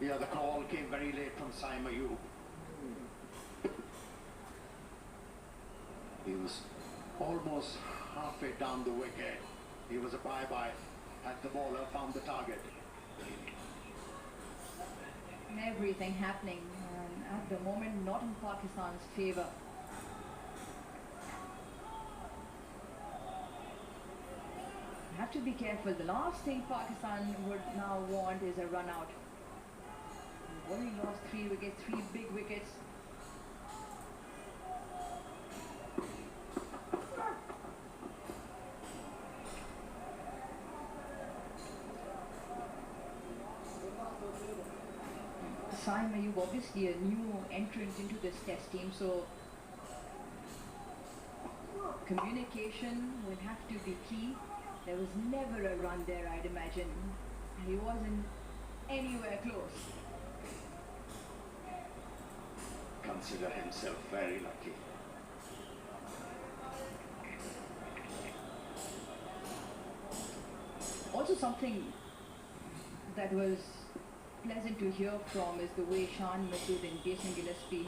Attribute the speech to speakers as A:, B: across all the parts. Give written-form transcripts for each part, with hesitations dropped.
A: Yeah, the call came very late from Saimayu. He was almost halfway down the wicket. He was a bye-bye as the bowler found the target.
B: Everything happening at the moment not in Pakistan's favour. Have to be careful. The last thing Pakistan would now want is a run out. We've already lost 3 wickets, 3 big wickets. Saim Ayub, obviously a new entrant into this test team, so communication would have to be key. There was never a run there, I'd imagine. He wasn't anywhere close.
A: Consider himself very lucky.
B: Also something that was pleasant to hear from is the way Shan Masood and Jason Gillespie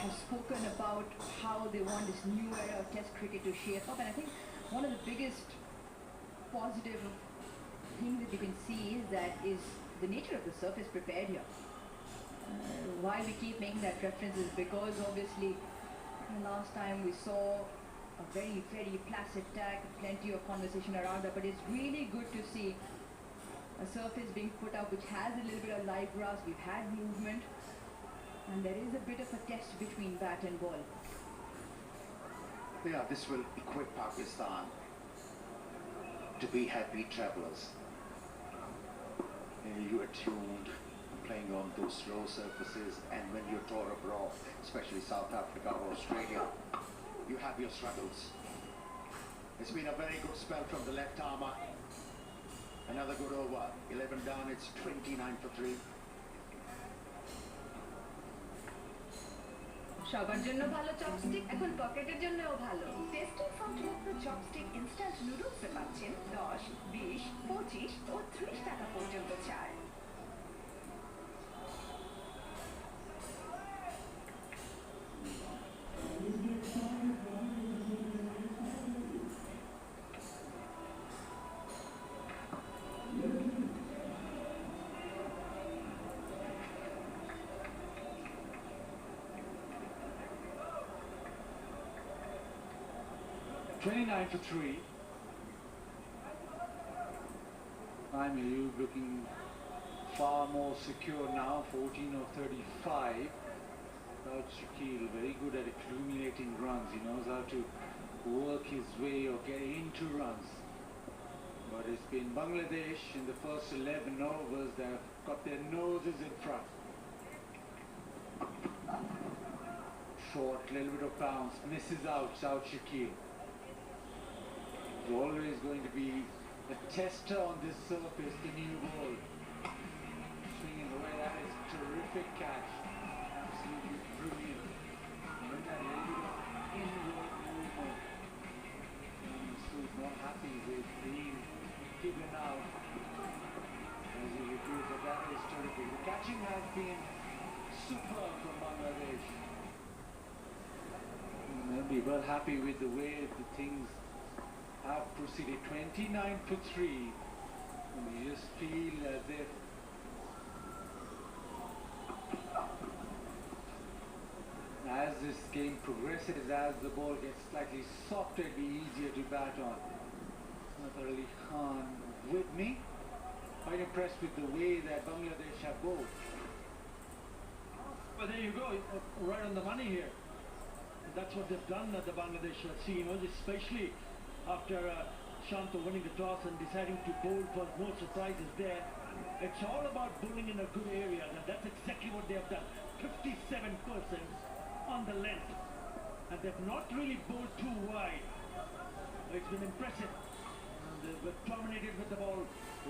B: have spoken about how they want this new era of Test cricket to shape up. And I think one of the biggest positive things that you can see is the nature of the surface prepared here. Why we keep making that reference is because obviously last time we saw a very, very placid tack, plenty of conversation around that, but it's really good to see a surface being put up which has a little bit of live grass. We've had movement and there is a bit of a test between bat and ball.
A: Yeah, this will equip Pakistan to be happy travellers. You are tuned playing on those slow surfaces, and when you tour abroad, especially South Africa or Australia, you have your struggles. It's been a very good spell from the left armour. Another good over. 11 down, it's 29 for 3.
C: সবার জন্য ভালো chopstick এখন পকেটের জন্যও ভালো tasty salt মুক্ত chopstick instant নুডলসে পাচ্ছেন 10, 20, 25 ও 30 টাকা পর্যন্ত ছাড়।
D: $29 for 3. I'm looking far more secure now, 14 or 35. But Shakil, very good at accumulating runs. He knows how to work his way or get into runs. But it's been Bangladesh in the first 11 overs that have got their noses in front. Short, little bit of bounce, misses out South Shakil. There's always going to be a tester on this surface, the new ball. Swinging the way, that is terrific catch. Absolutely brilliant. And that little bit of inward movement. So he's not happy with being given out. As he reveals that is terrific. The catching has been superb from Bangladesh. And they'll be well happy with the way the things have proceeded. 29 for 3, and you just feel as if as this game progresses, as the ball gets slightly softer, it'll be easier to bat on. Ali Khan with me. Quite impressed with the way that Bangladesh have bowled.
E: Well, there you go, right on the money here. That's what they've done at the Bangladesh team, especially after Shanto winning the toss and deciding to bowl for no surprises there. It's all about bowling in a good area, and that's exactly what they have done. 57% on the length, and they've not really bowled too wide. It's been impressive. And they were dominated with the ball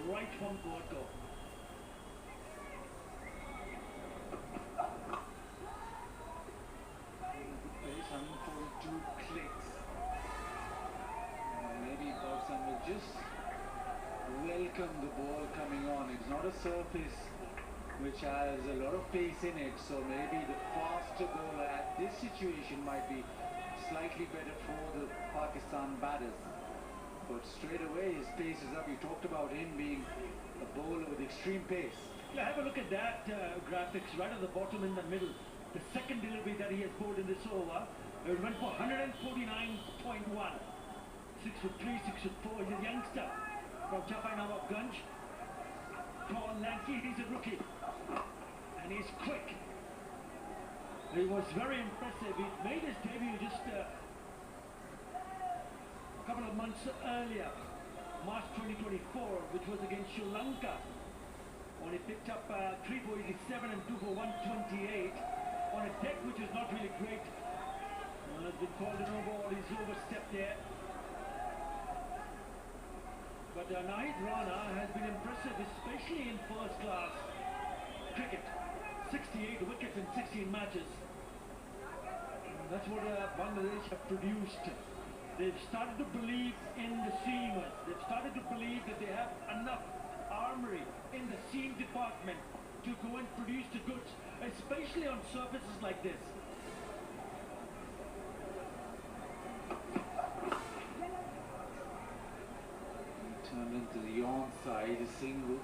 E: right from word go.
D: Pace, 142 clicks. Maybe Pakistan will just welcome welcome the ball coming on. It's not a surface which has a lot of pace in it, so maybe the faster bowler at this situation might be slightly better for the Pakistan batters. But straight away his pace is up. You talked about him being a bowler with extreme pace.
E: Yeah, have a look at that graphics right at the bottom in the middle. The second delivery that he has bowled in this over, it went for 149.1. 6 for 3, 6 for 4. He's a youngster from Chapainawabganj. Tall, lanky, he's a rookie. And he's quick. He was very impressive. He made his debut just a couple of months earlier, March 2024, which was against Sri Lanka, when he picked up 3 for 87 and 2 for 128 on a deck which is not really great. Has been called an over, he's overstepped there. But Nahid Rana has been impressive, especially in first class cricket. 68 wickets in 16 matches. And that's what Bangladesh have produced. They've started to believe in the seamers. They've started to believe that they have enough armory in the seam department to go and produce the goods, especially on surfaces like this.
D: Turned into the onside, a single.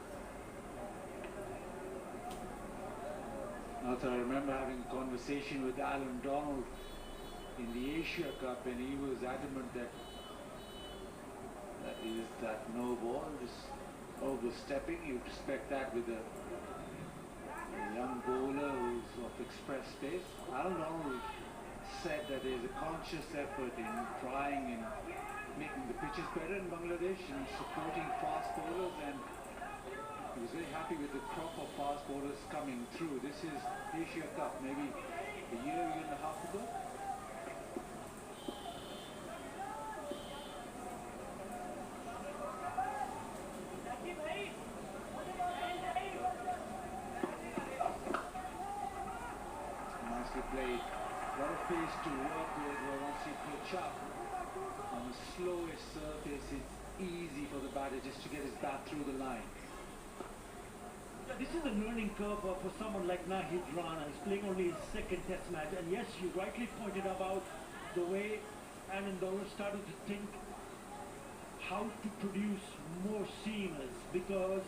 D: Also, I remember having a conversation with Alan Donald in the Asia Cup, and he was adamant that that no ball, just overstepping. You'd expect that with a young bowler who's of express pace. Alan Donald said that there's a conscious effort in trying and making the pitches better in Bangladesh and supporting fast bowlers, and he was very happy with the crop of fast bowlers coming through. This is Asia Cup, maybe a year and a half ago. Nicely played. A lot of pace to work with once you pitch up. On the slowest surface, it's easy for the batter just to get his bat through the line.
E: Yeah, this is a learning curve for someone like Nahid Rana. He's playing only his second test match. And yes, you rightly pointed about the way Anandolo started to think how to produce more seamers, because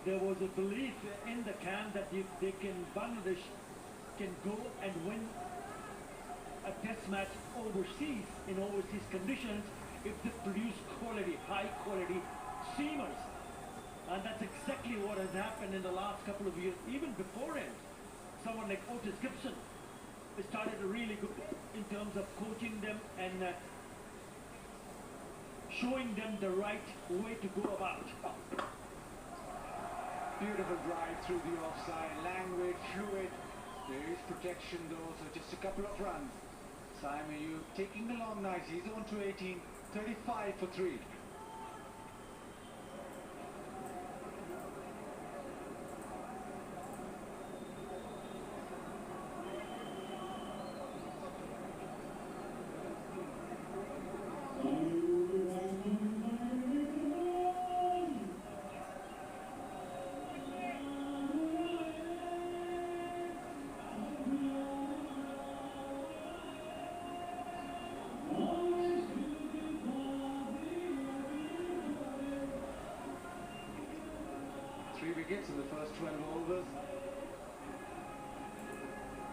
E: there was a belief in the camp that Bangladesh can go and win a test match overseas, in overseas conditions, if they produce quality, high quality seamers. And that's exactly what has happened in the last couple of years. Even beforehand, someone like Otis Gibson started really good in terms of coaching them and showing them the right way to go about.
D: Beautiful drive through the offside, languid, fluid. There is protection though, so just a couple of runs. Simon, you taking along nice. He's on to 18, 35 for 3. Wickets in the first 12 overs.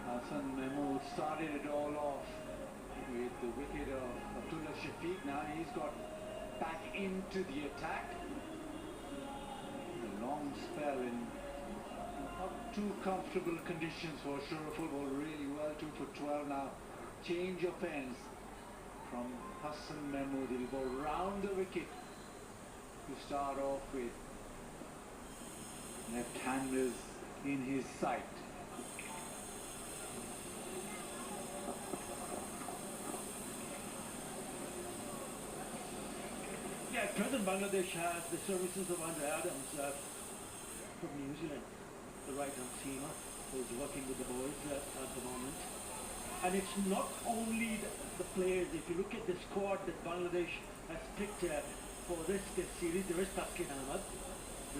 D: Hassan Mahmood started it all off with the wicket of Abdullah Shafiq. Now he's got back into the attack. A long spell in not too comfortable conditions for Shura football. Really well, 2 for 12 now. Change of ends from Hassan Mahmood. He'll go round the wicket to start off with. Left-handers in his sight.
E: Yeah, at present Bangladesh has the services of Andre Adams from New Zealand, the right-hand seamer, who's working with the boys at the moment. And it's not only the players. If you look at the squad that Bangladesh has picked, for this test series, there is Taskin Ahmad.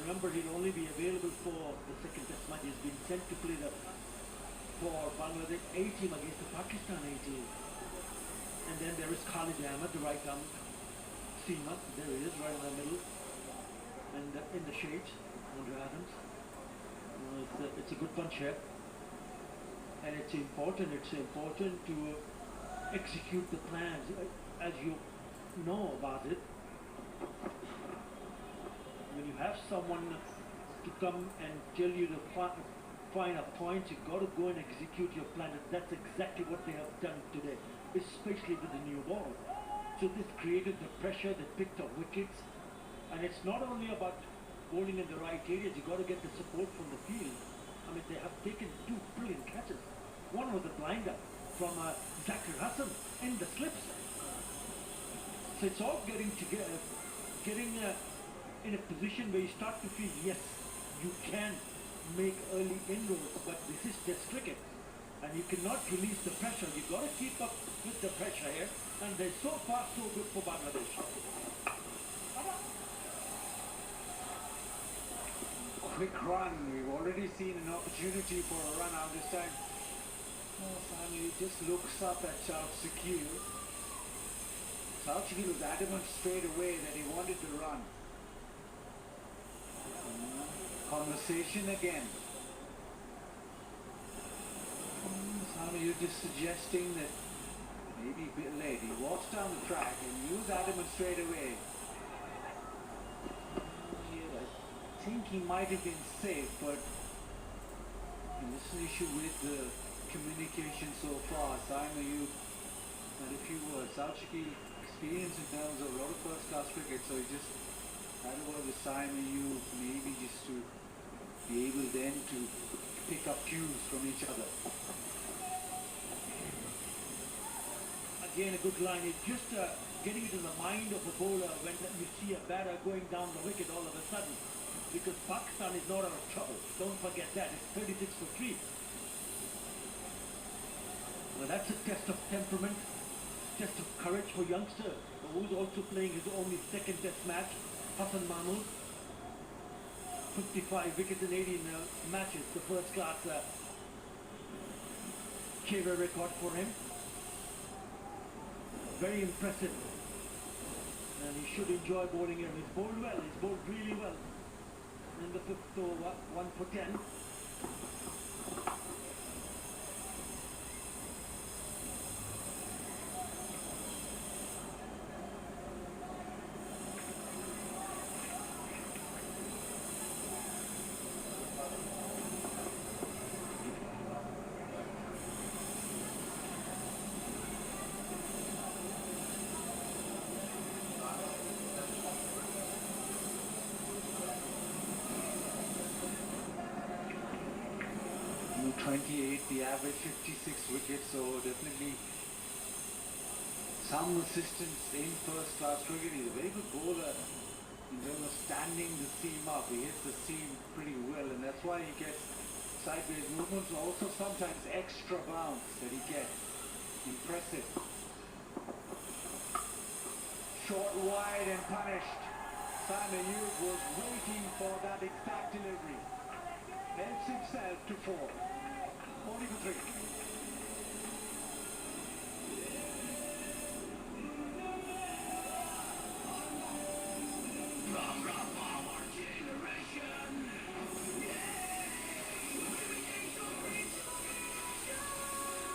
E: Remember, he'll only be available for the second test match. He's been sent to play for Bangladesh A team against the Pakistan A team. And then there is Khalid Ahmad, the right arm seamer. There he is, right in the middle. And in the shades, under Adams. It's a good bunch here. And it's important to execute the plans as you know about it. When you have someone to come and tell you the finer points, you've got to go and execute your plan. And that's exactly what they have done today, especially with the new ball. So this created the pressure, they picked up wickets. And it's not only about bowling in the right areas, you've got to get the support from the field. I mean, they have taken two brilliant catches. One was a blinder from Zakir Hassan in the slips. So it's all getting together, getting in a position where you start to feel, yes, you can make early inroads, but this is Test cricket. And you cannot release the pressure. You've got to keep up with the pressure here. And they're so far so good for Bangladesh.
D: Quick run. We've already seen an opportunity for a run out this time. Oh, Sami just looks up at South Shakil. South Shakil was adamant straight away that he wanted to run. Conversation again. Sami, you're just suggesting that maybe a bit late. He walks down the track and he was adamant straight away. I think he might have been safe, but this is an issue with the communication so far. Simon, you, and if you were South Shakil experience in terms of a lot of first class cricket, so he just had a word with Simon, you maybe just to be able then to pick up cues from each other.
E: Again, a good line. It's just getting it in the mind of a bowler when you see a batter going down the wicket all of a sudden. Because Pakistan is not out of trouble. Don't forget that. It's 36 for 3. Well, that's a test of temperament, test of courage for youngster who's also playing his only second test match, Hassan Mahmood. 55 wickets in 18 matches, the first class career record for him. Very impressive. And he should enjoy bowling here. He's bowled well, he's bowled really well. In the fifth over, 1 for 10.
D: You 28, the average 56 wickets, so definitely some assistance in first class cricket. He's a very good bowler in terms of standing the seam up. He hits the seam pretty well, and that's why he gets sideways movements, also sometimes extra bounce that he gets. Impressive. Short wide and punished. Simon Hughes was waiting for that exact delivery. Helps himself to 4. 40 for 3.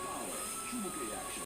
F: Power, Chumuke action.